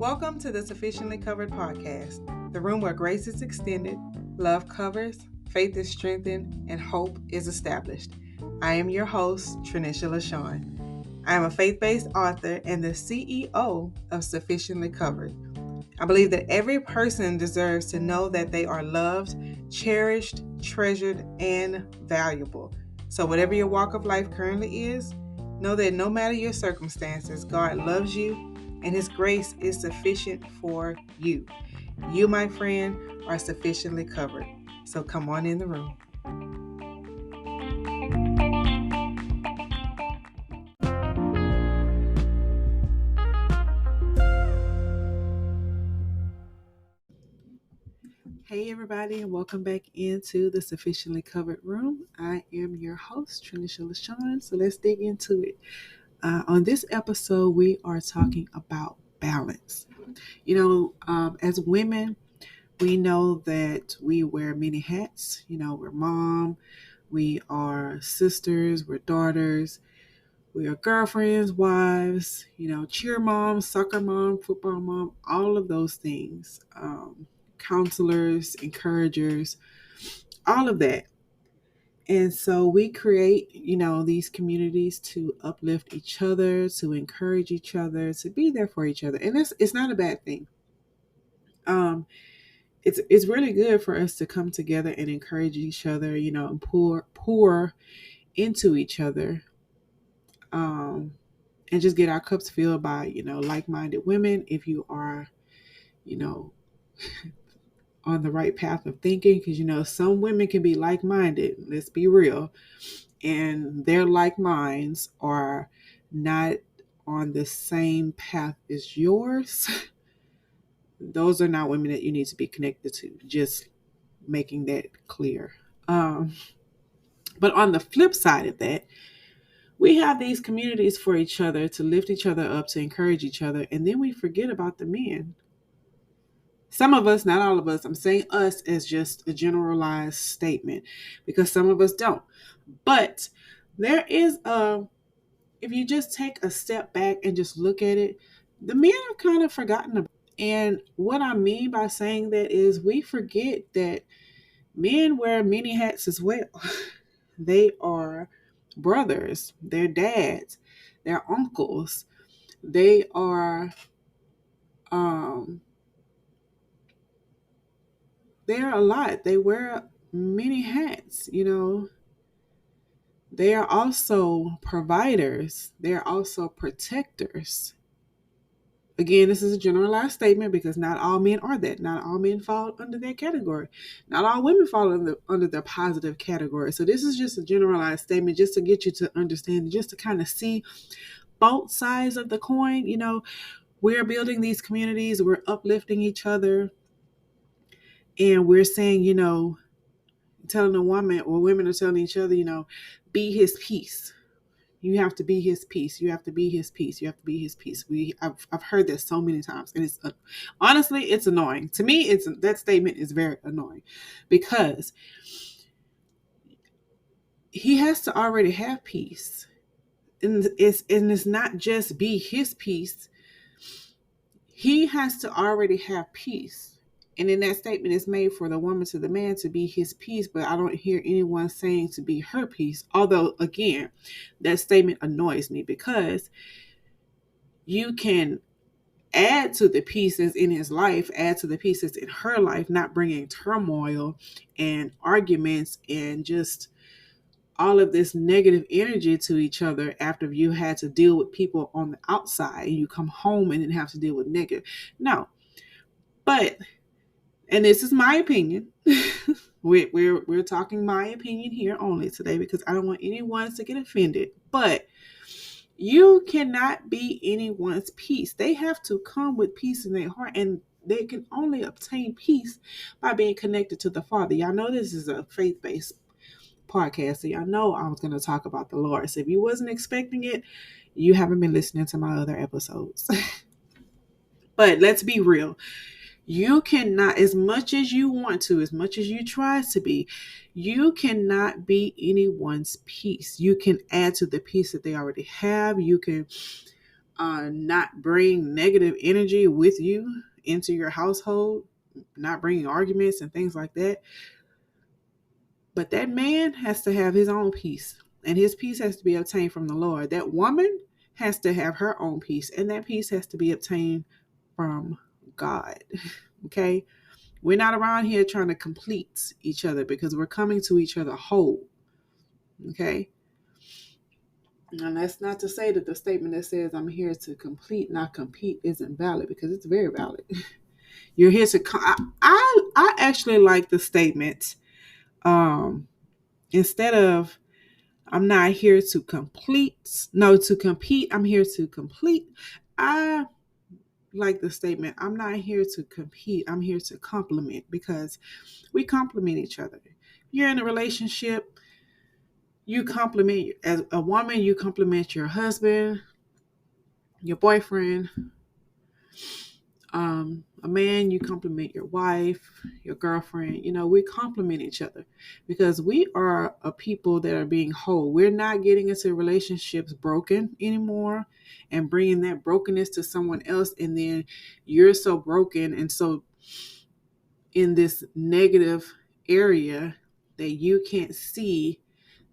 Welcome to the Sufficiently Covered podcast, the room where grace is extended, love covers, faith is strengthened, and hope is established. I am your host, Trinisha LaShawn. I am a faith-based author and the CEO of Sufficiently Covered. I believe that every person deserves to know that they are loved, cherished, treasured, and valuable. So whatever your walk of life currently is, know that no matter your circumstances, God loves you and His grace is sufficient for you. You, my friend, are sufficiently covered. So come on in the room. Hey everybody, and welcome back into the Sufficiently Covered Room. I am your host, Trinisha LaShawn. So let's dig into it. On this episode, we are talking about balance. As women, we know that we wear many hats. We're mom, we are sisters, we're daughters, we are girlfriends, wives, cheer mom, soccer mom, football mom, all of those things. Counselors, encouragers, all of that. And so we create, these communities to uplift each other, to encourage each other, to be there for each other. And it's not a bad thing. It's really good for us to come together and encourage each other, and pour into each other. And just get our cups filled by, like-minded women. If you are, on the right path of thinking, because, some women can be like-minded, let's be real, and their like minds are not on the same path as yours. Those are not women that you need to be connected to. Just making that clear. But on the flip side of that, we have these communities for each other to lift each other up, to encourage each other, and then we forget about the men. Some of us, not all of us, I'm saying us as just a generalized statement because some of us don't. But there is if you just take a step back and just look at it, the men are kind of forgotten about. And what I mean by saying that is we forget that men wear many hats as well. They are brothers, they're dads, they're uncles, they are they're a lot. They wear many hats, They are also providers. They're also protectors. Again, this is a generalized statement because not all men are that. Not all men fall under that category. Not all women fall under the positive category. So this is just a generalized statement just to get you to understand, just to kind of see both sides of the coin. We're building these communities. We're uplifting each other. And we're saying, telling a woman or women are telling each other, be his peace. You have to be his peace. You have to be his peace. You have to be his peace. I've heard that so many times, and it's honestly, it's annoying to me. That statement is very annoying because he has to already have peace, and it's not just be his peace. He has to already have peace. And in that statement, it's made for the woman to the man to be his peace, but I don't hear anyone saying to be her peace. Although, again, that statement annoys me because you can add to the pieces in his life, add to the pieces in her life, not bringing turmoil and arguments and just all of this negative energy to each other after you had to deal with people on the outside and you come home and then have to deal with negative. No, but, and this is my opinion. We're talking my opinion here only today because I don't want anyone to get offended. But you cannot be anyone's peace. They have to come with peace in their heart, and they can only obtain peace by being connected to the Father. Y'all know this is a faith-based podcast, so y'all know I was going to talk about the Lord. So if you wasn't expecting it, you haven't been listening to my other episodes. But let's be real. You cannot, as much as you want to, as much as you try to be, you cannot be anyone's peace. You can add to the peace that they already have. You can not bring negative energy with you into your household, not bringing arguments and things like that. But that man has to have his own peace, and his peace has to be obtained from the Lord. That woman has to have her own peace, and that peace has to be obtained from God. Okay? We're not around here trying to complete each other, because we're coming to each other whole. Okay? And that's not to say that the statement that says I'm here to complete, not compete, isn't valid, because it's very valid. You're here to. I actually like the statement. Instead of I'm not here to complete, no, to compete. I'm here to complete. I like the statement. I'm not here to compete. I'm here to complement, because we complement each other. You're in a relationship. You complement, as a woman, you complement your husband, your boyfriend. A man, you compliment your wife, your girlfriend. We complement each other, because we are a people that are being whole. We're not getting into relationships broken anymore and bringing that brokenness to someone else. And then you're so broken and so in this negative area that you can't see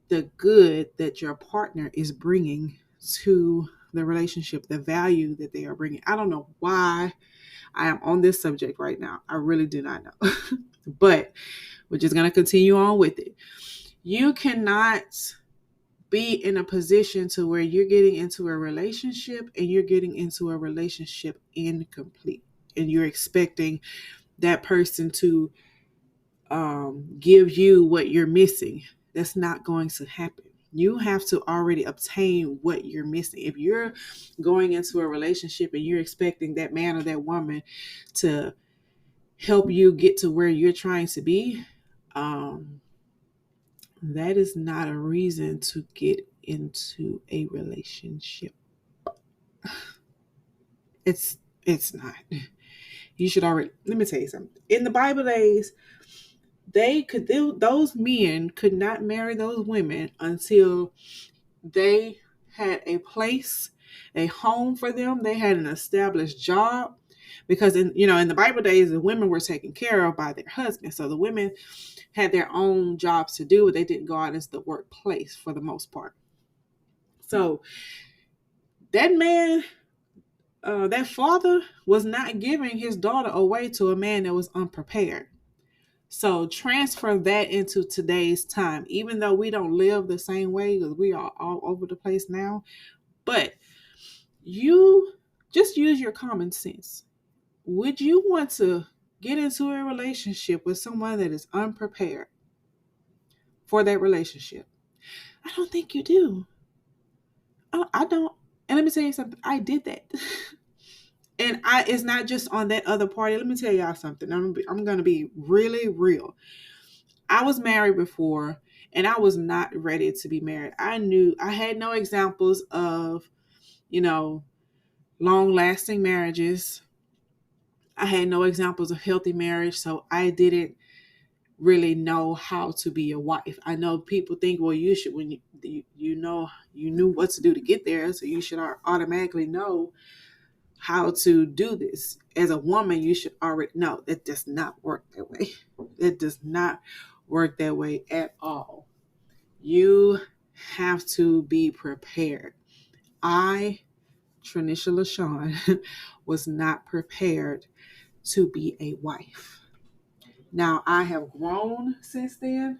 the good that your partner is bringing to the relationship, the value that they are bringing. I don't know why I am on this subject right now. I really do not know. But we're just going to continue on with it. You cannot be in a position to where you're getting into a relationship and you're getting into a relationship incomplete, and you're expecting that person to give you what you're missing. That's not going to happen. You have to already obtain what you're missing. If you're going into a relationship and you're expecting that man or that woman to help you get to where you're trying to be, that is not a reason to get into a relationship. It's not. You should already, let me tell you something. In the Bible days, those men could not marry those women until they had a place, a home for them. They had an established job, because in the Bible days, the women were taken care of by their husbands. So the women had their own jobs to do. They didn't go out into the workplace for the most part. So that man, that father was not giving his daughter away to a man that was unprepared. So transfer that into today's time, even though we don't live the same way, because we are all over the place now. But you just use your common sense. Would you want to get into a relationship with someone that is unprepared for that relationship? I don't think you do. I don't. And let me tell you something. I did that. And it's not just on that other party. Let me tell y'all something. I'm going to be really real. I was married before, and I was not ready to be married. I had no examples of, long-lasting marriages. I had no examples of healthy marriage, so I didn't really know how to be a wife. I know people think, well, you should, when you knew what to do to get there, so you should automatically know how to do this. As a woman, you should already know. That does not work that way. It does not work that way at all. You have to be prepared. I, Tranisha LaShawn, was not prepared to be a wife. Now, I have grown since then.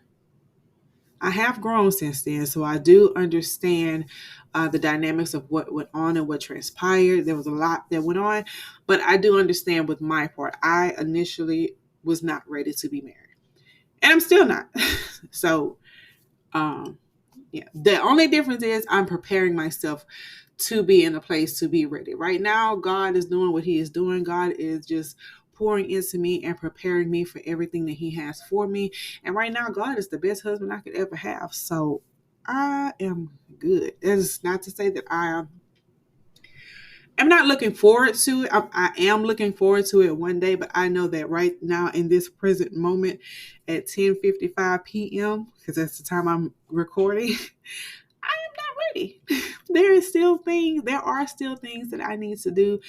So I do understand the dynamics of what went on and what transpired. There was a lot that went on, but I do understand with my part. I initially was not ready to be married, and I'm still not. So, yeah, the only difference is I'm preparing myself to be in a place to be ready. Right now, God is doing what He is doing. God is just pouring into me and preparing me for everything that He has for me. And right now, God is the best husband I could ever have. So I am good. That is not to say that I'm not looking forward to it. I am looking forward to it one day, but I know that right now in this present moment at 10:55 p.m., because that's the time I'm recording, I am not ready. there are still things that I need to do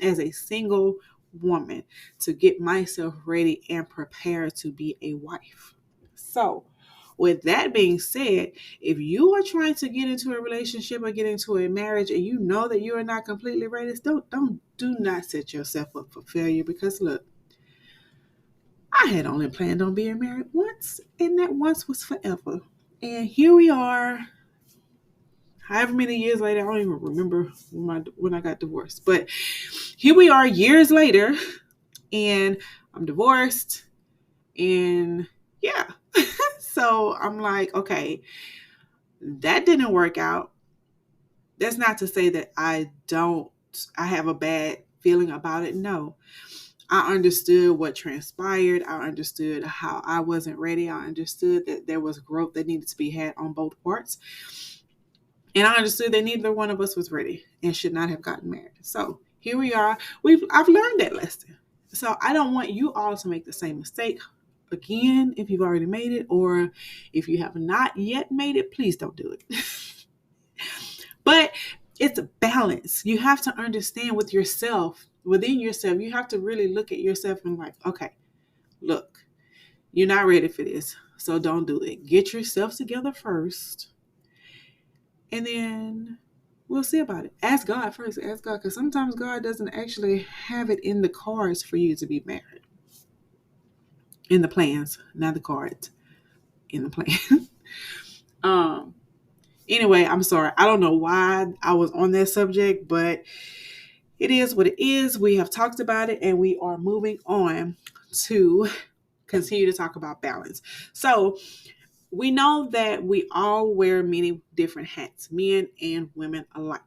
as a single woman to get myself ready and prepared to be a wife. So, with that being said, if you are trying to get into a relationship or get into a marriage and you know that you are not completely ready, do not set yourself up for failure, because look, I had only planned on being married once, and that once was forever. And here we are, however many years later. I don't even remember when I got divorced, but here we are years later, and I'm divorced, and yeah. So I'm like, okay, that didn't work out. That's not to say that I have a bad feeling about it. No, I understood what transpired. I understood how I wasn't ready. I understood that there was growth that needed to be had on both parts. And I understood that neither one of us was ready and should not have gotten married. So here we are. I've learned that lesson. So I don't want you all to make the same mistake again if you've already made it, or if you have not yet made it, please don't do it. But it's a balance. You have to understand within yourself, you have to really look at yourself and like, okay, look, you're not ready for this, so don't do it. Get yourself together first, and then we'll see about it. Ask God first. Ask God, because sometimes God doesn't actually have it in the cards for you to be married. In the plans, not the cards. In the plan. Anyway, I'm sorry. I don't know why I was on that subject, but it is what it is. We have talked about it, and we are moving on to continue to talk about balance. So we know that we all wear many different hats, men and women alike.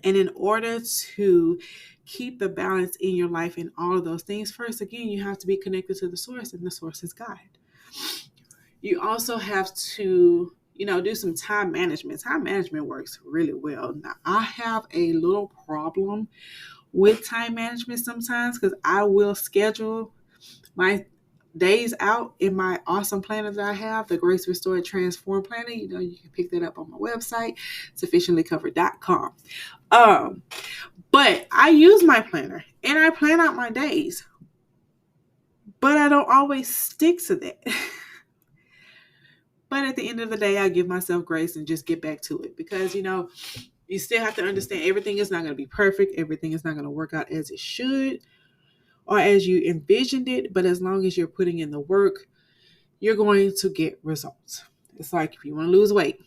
And in order to keep the balance in your life and all of those things, first, again, you have to be connected to the source, and the source is God. You also have to, do some time management. Time management works really well. Now, I have a little problem with time management sometimes, because I will schedule my days out in my awesome planner that I have, the Grace Restored Transform Planner. You can pick that up on my website, sufficientlycovered.com. But I use my planner and I plan out my days, but I don't always stick to that. But at the end of the day, I give myself grace and just get back to it, because, you still have to understand everything is not going to be perfect. Everything is not going to work out as it should or as you envisioned it. But as long as you're putting in the work, you're going to get results. It's like if you want to lose weight,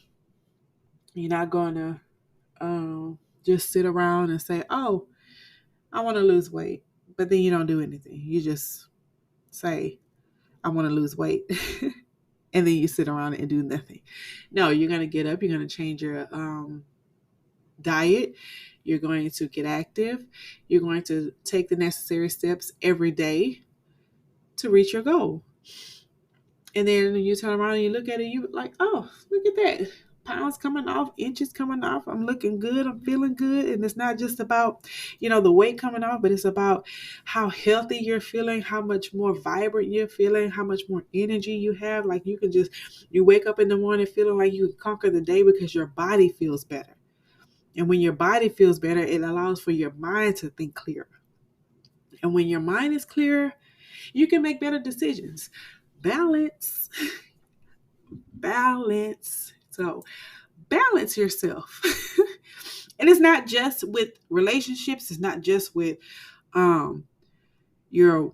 you're not going to just sit around and say, oh, I want to lose weight. But then you don't do anything. You just say, I want to lose weight. And then you sit around and do nothing. No, you're going to get up. You're going to change your diet. You're going to get active. You're going to take the necessary steps every day to reach your goal. And then you turn around and you look at it, you're like, oh, look at that. Pounds coming off, inches coming off. I'm looking good. I'm feeling good. And it's not just about, the weight coming off, but it's about how healthy you're feeling, how much more vibrant you're feeling, how much more energy you have. Like you wake up in the morning feeling like you can conquer the day because your body feels better. And when your body feels better, it allows for your mind to think clearer. And when your mind is clearer, you can make better decisions. Balance. So balance yourself. And it's not just with relationships. It's not just with your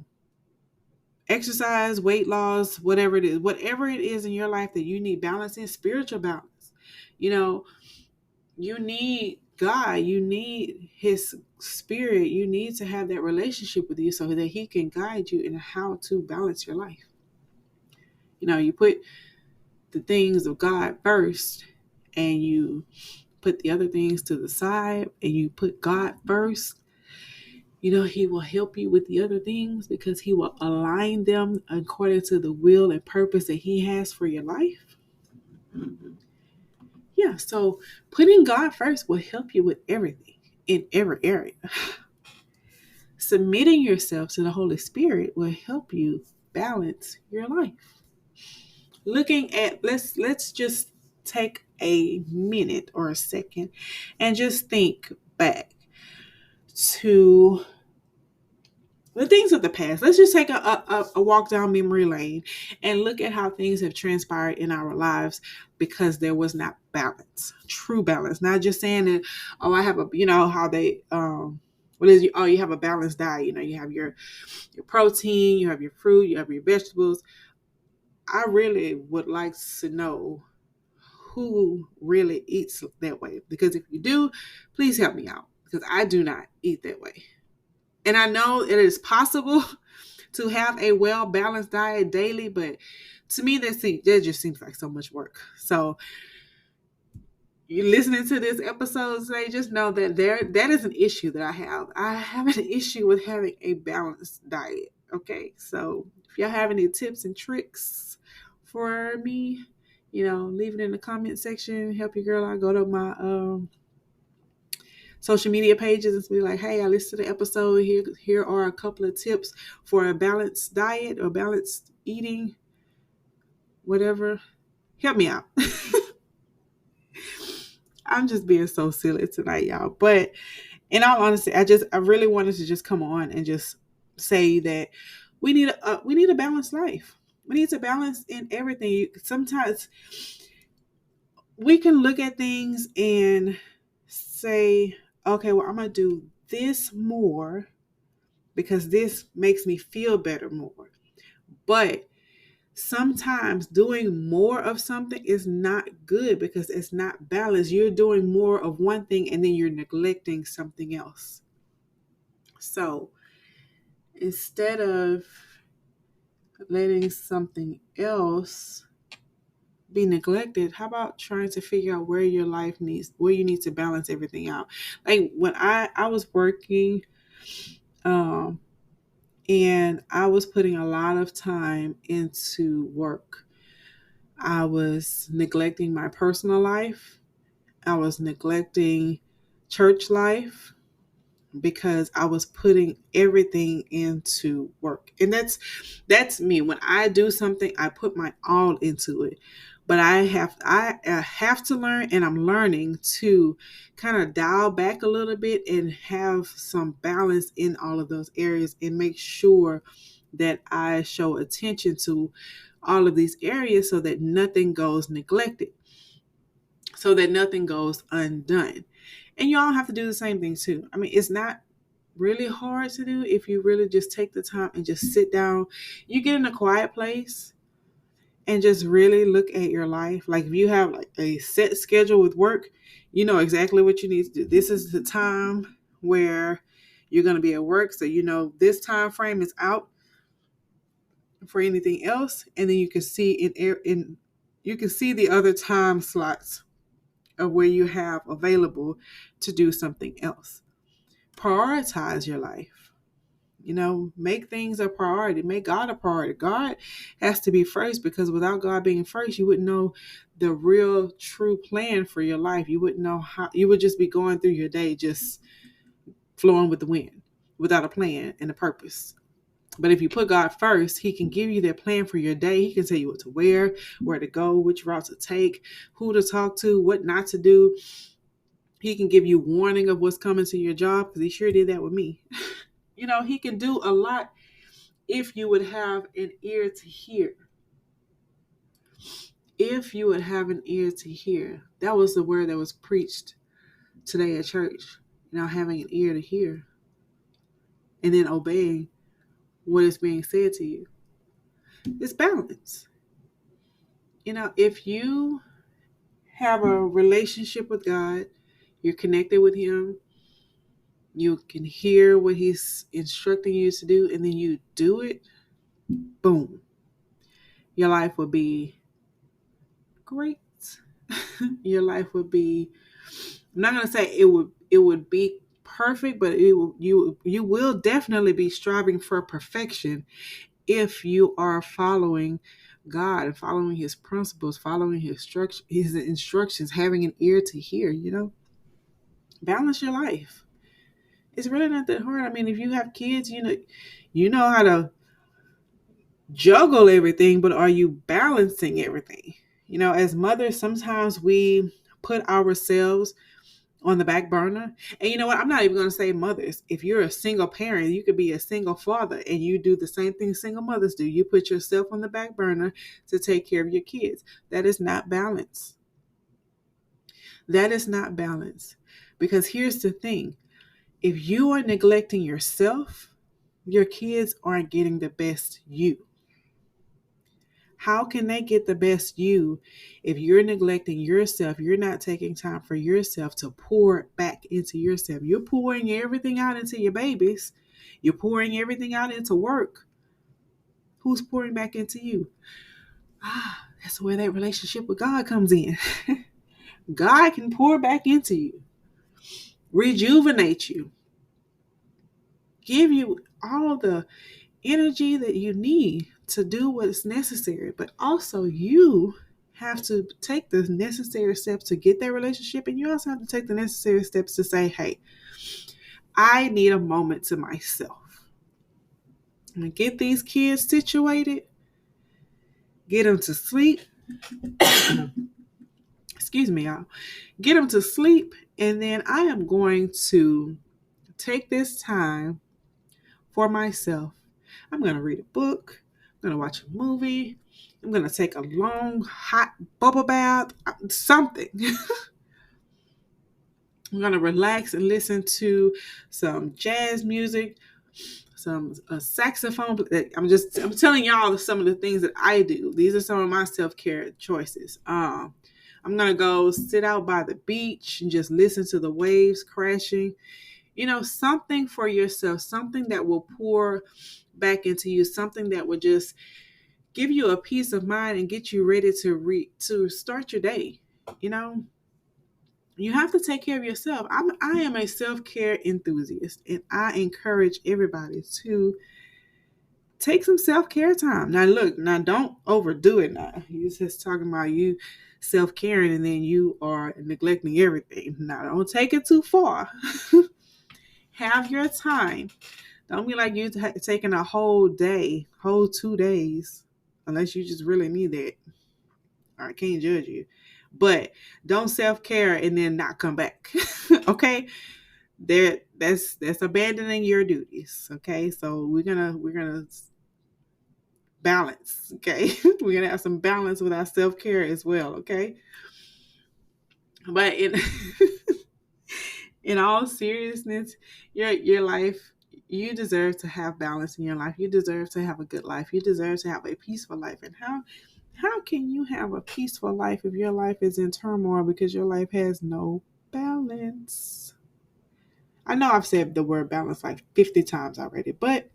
exercise, weight loss, whatever it is in your life that you need balance in, spiritual balance. You need God. You need His Spirit. You need to have that relationship with you so that He can guide you in how to balance your life. You put the things of God first, and you put the other things to the side, and you put God first. He will help you with the other things, because He will align them according to the will and purpose that He has for your life. Yeah, so putting God first will help you with everything in every area. Submitting yourself to the Holy Spirit will help you balance your life. Looking at, let's just take a minute or a second and just think back to the things of the past. Let's just take a walk down memory lane and look at how things have transpired in our lives because there was not balance, true balance. Not just saying that, oh, I have a, how they, what is you? Oh, you have a balanced diet. You have your protein, you have your fruit, you have your vegetables. I really would like to know who really eats that way, because if you do, please help me out, because I do not eat that way. And I know it is possible to have a well-balanced diet daily, but to me, that just seems like so much work. So you listening to this episode today, just know that that is an issue that I have. I have an issue with having a balanced diet. Okay, so if y'all have any tips and tricks for me, leave it in the comment section. Help your girl out. Go to my social media pages and be like, hey, I listened to the episode. Here are a couple of tips for a balanced diet or balanced eating, whatever. Help me out. I'm just being so silly tonight, y'all. But in all honesty, I really wanted to just come on and just say that we need a balanced life. We need to balance in everything. Sometimes we can look at things and say, okay, well, I'm going to do this more because this makes me feel better more. But sometimes doing more of something is not good because it's not balanced. You're doing more of one thing and then you're neglecting something else. So instead of letting something else be neglected, how about trying to figure out where you need to balance everything out? Like when I was working, and I was putting a lot of time into work. I was neglecting my personal life. I was neglecting church life because I was putting everything into work. And that's me. When I do something, I put my all into it. But I have to learn, and I'm learning to kind of dial back a little bit and have some balance in all of those areas and make sure that I show attention to all of these areas so that nothing goes neglected, so that nothing goes undone. And y'all have to do the same thing too. I mean, it's not really hard to do if you really just take the time and just sit down. You get in a quiet place and just really look at your life. Like if you have like a set schedule with work, you know exactly what you need to do. This is the time where you're going to be at work, so this time frame is out for anything else, and then you can see you can see the other time slots of where you have available to do something else. Prioritize your life. Make things a priority. Make God a priority. God has to be first, because without God being first, you wouldn't know the real true plan for your life. You wouldn't know how. You would just be going through your day just flowing with the wind without a plan and a purpose. But if you put God first, He can give you that plan for your day. He can tell you what to wear, where to go, which route to take, who to talk to, what not to do. He can give you warning of what's coming to your job, because He sure did that with me. He can do a lot if you would have an ear to hear. If you would have an ear to hear. That was the word that was preached today at church. Having an ear to hear. And then obeying what is being said to you. It's balance. If you have a relationship with God, you're connected with Him, you can hear what He's instructing you to do, and then you do it, boom. Your life will be great. Your life would be, I'm not going to say it would be perfect, but you will definitely be striving for perfection if you are following God and following His principles, following His instructions, having an ear to hear. Balance your life. It's really not that hard. I mean, if you have kids, you know how to juggle everything, but are you balancing everything? As mothers, sometimes we put ourselves on the back burner. And you know what? I'm not even going to say mothers. If you're a single parent, you could be a single father and you do the same thing single mothers do. You put yourself on the back burner to take care of your kids. That is not balance. That is not balance. Because here's the thing. If you are neglecting yourself, your kids aren't getting the best you. How can they get the best you if you're neglecting yourself? You're not taking time for yourself to pour back into yourself. You're pouring everything out into your babies. You're pouring everything out into work. Who's pouring back into you? That's where that relationship with God comes in. God can pour back into you, rejuvenate you, give you all the energy that you need to do what's necessary. But also you have to take the necessary steps to get that relationship, and you also have to take the necessary steps to say, hey, I need a moment to myself. I'm gonna get these kids situated, get them to sleep. Excuse me, y'all. Get them to sleep, and then I am going to take this time for myself. I'm going to read a book. I'm going to watch a movie. I'm going to take a long, hot bubble bath, something. I'm going to relax and listen to some jazz music, some saxophone. I'm telling y'all some of the things that I do. These are some of my self-care choices. I'm going to go sit out by the beach and just listen to the waves crashing. Something for yourself, something that will pour back into you, something that will just give you a peace of mind and get you ready to start your day. You have to take care of yourself. I am a self-care enthusiast, and I encourage everybody to take some self-care time. Now look, don't overdo it now. You're just talking about you self-caring and then you are neglecting everything. Now don't take it too far. Have your time. Don't be like you taking a whole 2 days, unless you just really need that. I can't judge you. But don't self-care and then not come back. Okay? That's abandoning your duties. Okay? So we're gonna balance. Okay? We're gonna have some balance with our self-care as well. Okay? But in all seriousness, your life, you deserve to have balance in your life. You deserve to have a good life. You deserve to have a peaceful life. And how can you have a peaceful life if your life is in turmoil because your life has no balance? I know I've said the word balance like 50 times already, but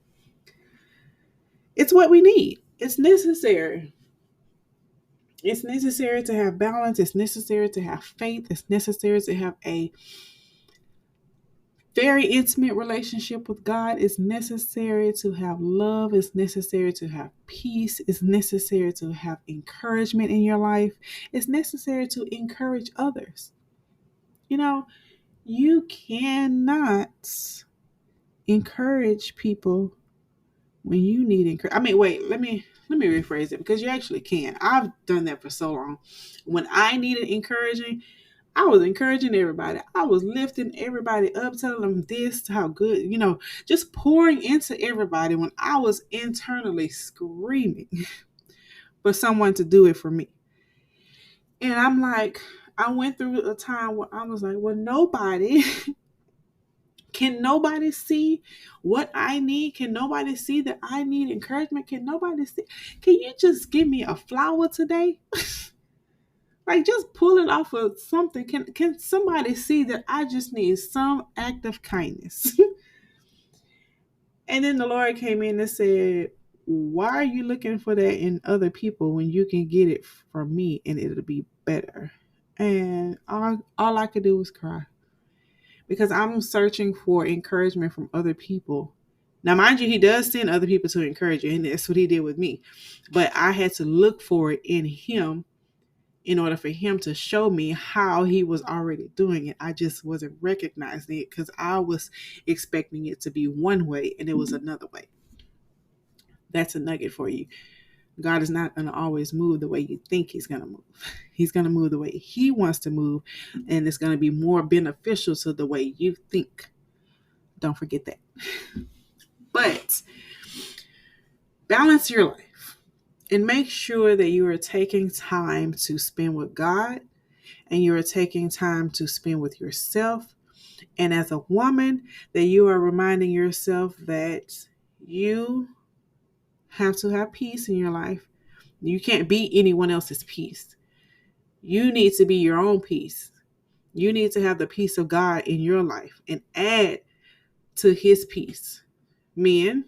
it's what we need. It's necessary. It's necessary to have balance. It's necessary to have faith. It's necessary to have a very intimate relationship with God. Is necessary to have love. It's necessary to have peace. It's necessary to have encouragement in your life. It's necessary to encourage others. You cannot encourage people when you need encouragement. I mean, wait, let me rephrase it, because you actually can. I've done that for so long. When I needed encouraging, I was encouraging everybody. I was lifting everybody up, telling them this, how good, just pouring into everybody when I was internally screaming for someone to do it for me. And I'm like, I went through a time where I was like, well, can nobody see what I need? Can nobody see that I need encouragement? Can you just give me a flower today? Like, just pull it off of something. Can somebody see that I just need some act of kindness? And then the Lord came in and said, why are you looking for that in other people when you can get it from me and it'll be better? And all I could do was cry, because I'm searching for encouragement from other people. Now, mind you, he does send other people to encourage you, and that's what he did with me. But I had to look for it in him in order for him to show me how he was already doing it. I just wasn't recognizing it because I was expecting it to be one way and it was another way. That's a nugget for you. God is not going to always move the way you think he's going to move. He's going to move the way he wants to move, and it's going to be more beneficial to the way you think. Don't forget that. But balance your life and make sure that you are taking time to spend with God and you are taking time to spend with yourself. And as a woman, that you are reminding yourself that you have to have peace in your life. You can't be anyone else's peace. You need to be your own peace. You need to have the peace of God in your life and add to his peace. Men,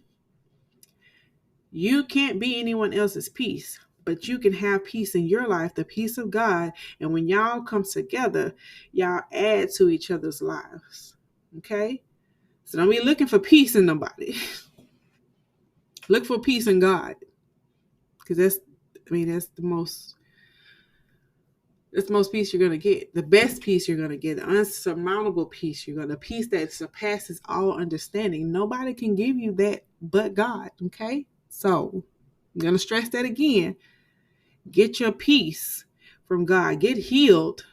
you can't be anyone else's peace, but you can have peace in your life, the peace of God. And when y'all come together, y'all add to each other's lives. Okay? So don't be looking for peace in nobody. Look for peace in God. Because that's the most peace you're going to get. The best peace you're going to get. The unsurmountable peace you're going to. Peace that surpasses all understanding. Nobody can give you that but God. Okay? So, I'm going to stress that again. Get your peace from God. Get healed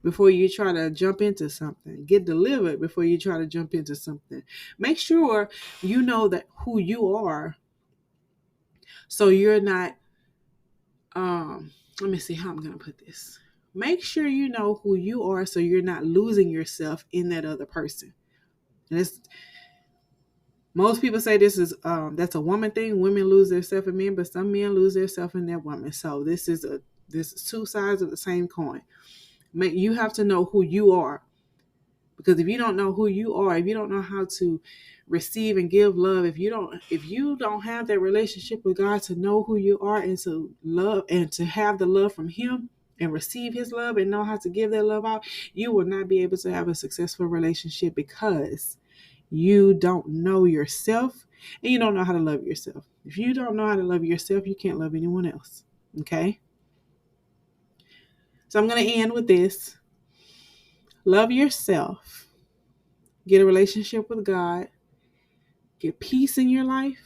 before you try to jump into something. Get delivered before you try to jump into something. Make sure you know that who you are. So you're not, let me see how I'm going to put this. Make sure you know who you are so you're not losing yourself in that other person. And it's, most people say this is that's a woman thing. Women lose their self in men, but some men lose their self in their woman. So this is two sides of the same coin. You have to know who you are. Because if you don't know who you are, if you don't know how to receive and give love, if you don't have that relationship with God to know who you are and to love and to have the love from him and receive his love and know how to give that love out, you will not be able to have a successful relationship because you don't know yourself and you don't know how to love yourself. If you don't know how to love yourself, you can't love anyone else. Okay? So I'm going to end with this. Love yourself. Get a relationship with God. Get peace in your life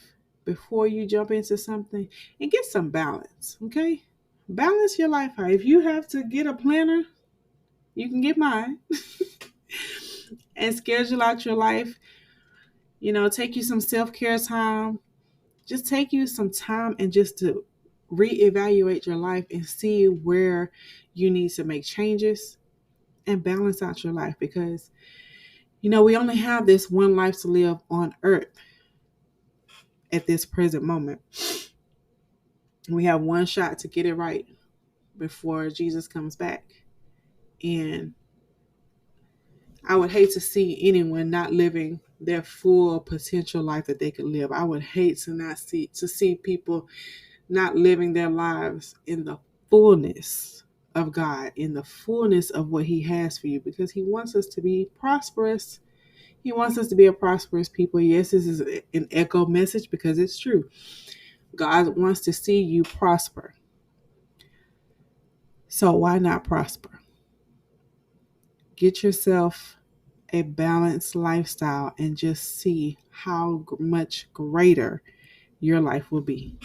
before you jump into something. And get some balance, okay? Balance your life out. If you have to get a planner, you can get mine. And schedule out your life. Take you some self-care time. Just take you some time and just to reevaluate your life and see where you need to make changes and balance out your life because we only have this one life to live on earth at this present moment. We have one shot to get it right before Jesus comes back. And I would hate to see anyone not living their full potential life that they could live. I would hate to see people not living their lives in the fullness of God, in the fullness of what he has for you, because he wants us to be prosperous. He wants us to be a prosperous people. Yes, this is an echo message because it's true. God wants to see you prosper. So why not prosper? Get yourself a balanced lifestyle and just see how much greater your life will be.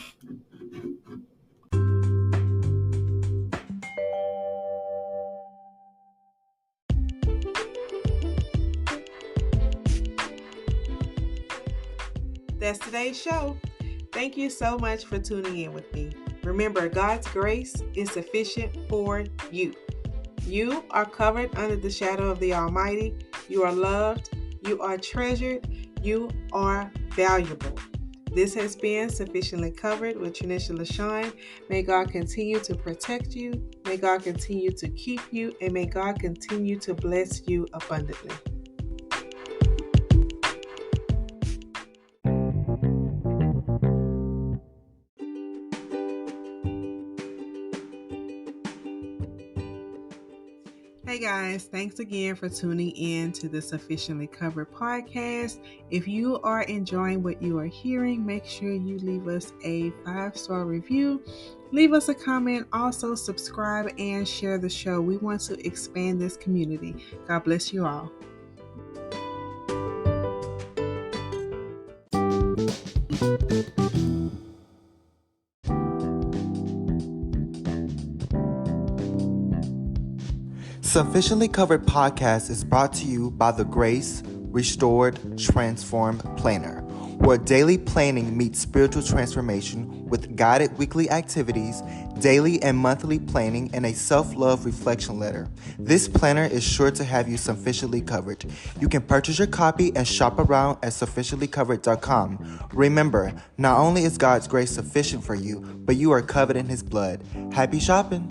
That's today's show. Thank you so much for tuning in with me. Remember, God's grace is sufficient for you. You are covered under the shadow of the Almighty. You are loved. You are treasured. You are valuable. This has been Sufficiently Covered with Tanisha LaShawn. May God continue to protect you. May God continue to keep you. And may God continue to bless you abundantly. Hey guys, thanks again for tuning in to the Sufficiently Covered podcast. If you are enjoying what you are hearing, make sure you leave us a 5-star review. Leave us a comment. Also, subscribe and share the show. We want to expand this community. God bless you all. Sufficiently Covered podcast is brought to you by the Grace Restored Transformed Planner, where daily planning meets spiritual transformation with guided weekly activities, daily and monthly planning, and a self-love reflection letter. This planner is sure to have you sufficiently covered. You can purchase your copy and shop around at sufficientlycovered.com. Remember, not only is God's grace sufficient for you, but you are covered in His blood. Happy shopping!